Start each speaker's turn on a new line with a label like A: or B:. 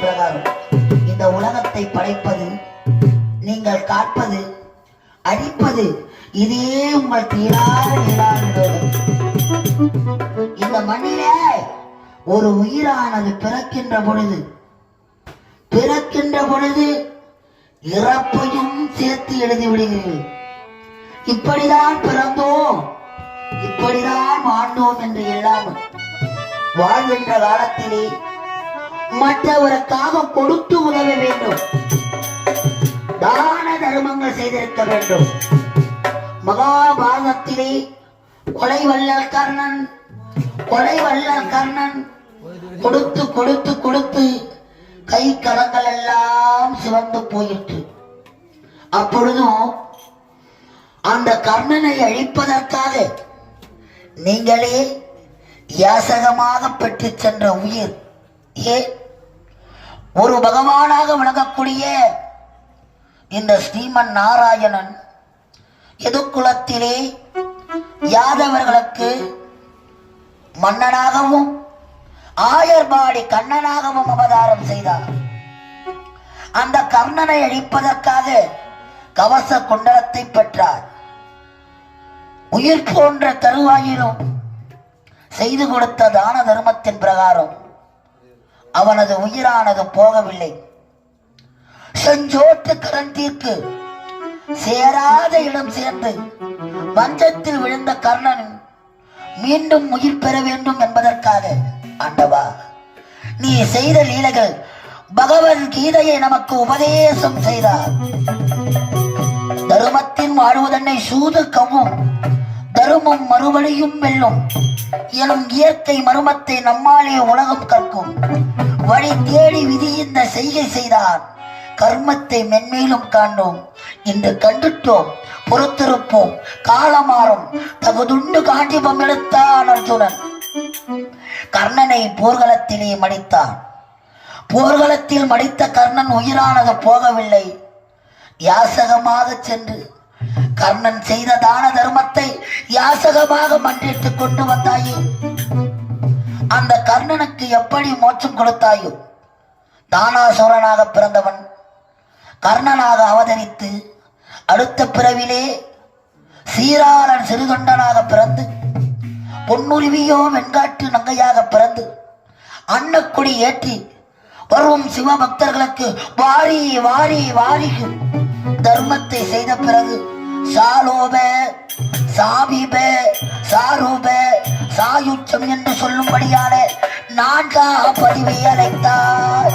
A: பிரகாரம் இந்த உலகத்தை படைப்பது, நீங்கள் காப்பது, அழிப்பது, இதே உங்கள் தீராத. இந்த மண்ணிலே ஒரு உயிரானது பிறக்கின்ற பொழுது இறப்பையும் சேர்த்து எழுதி விடுகிறீர்கள். இப்படிதான் பிறந்தோம், இப்படிதான் வாழ்ந்தோம் என்று இல்லாமல் வாழ்கின்ற காலத்திலே மற்றவருக்காக கொடுத்து உதவ வேண்டும், தான தர்மங்கள் செய்திருக்க வேண்டும். மகாபாரதத்திலே கொலை வல்லல் கர்ணன் கொடுத்து கொடுத்து கொடுத்து கை கரங்கள் எல்லாம் சிவந்து போயிற்று. அப்பொழுதும் அந்த கர்ணனை அழிப்பதற்காக நீங்களே யாசகமாக பெற்று சென்ற உயிர், ஒரு பகவானாக விளங்கக்கூடிய இந்த ஸ்ரீமன் நாராயணன் எதுக்குலத்திலே யாதவர்களுக்கு மன்னனாகவும் ஆயர்பாடி கண்ணனாகவும் அவதாரம் செய்தார். அந்த கர்ணனை அழிப்பதற்காக கவச குண்டலத்தை பெற்றார். உயிர் போன்ற தருவாயிலும் செய்து கொடுத்த தான தர்மத்தின் பிரகாரம் அவனது உயிரானது போகவில்லை. செஞ்சோட்டு கரண்டிற்கு சேராத இடம் சேர்ந்து வஞ்சத்தில் விழுந்த கர்ணன் மீண்டும் உயிர் பெற வேண்டும் என்பதற்காக, ஆண்டவா, நீ செய்த லீலைகள் பகவத்கீதையை நமக்கு உபதேசம் செய்தார். தருமத்தின் வாழ்வதன்னை சூது கவும், தருமம் மறுபடியும் வெல்லும் எனும் இயற்கை மர்மத்தை நம்மாலே உலகம் கற்கும். வழி தேடி விதி இந்த செய்கை செய்தார். கர்மத்தை மென்மேலும் காண்டோம், இன்று கண்டுட்டோம், பொறுத்திருப்போம், காலமாறும் தகுதுண்டு காண்டிபம் எடுத்தான் அர்ஜுனன். கர்ணனை போர்க்களத்திலே மடித்தான். போர்க்களத்தில் மடித்த கர்ணன் உயிரானது போகவில்லை. யாசகமாக சென்று கர்ணன் செய்த தான தர்மத்தை யாசகமாக மன்றிட்டு கொண்டு வந்தாயே, அந்த கர்ணனுக்கு எப்படி மோட்சம் கொடுத்தாயோ? தானாசுரனாக பிறந்தவன் கர்ணனாக அவதரித்து அடுத்த பிறவிலே சீராளன் சிறுகொண்டனாக பிறந்து பொன்னுருவியோ வெண்காட்டு நங்கையாக பிறந்து அன்னக்குடி ஏற்றி வரும் சிவபக்தர்களுக்கு வாரி வாரி வாரி தர்மத்தை செய்த பிறகு சாலோப சாபிப சாரூப சாயுச்சம் என்று சொல்லும்படியான 4ஆம் பதிவை அழைத்தார்.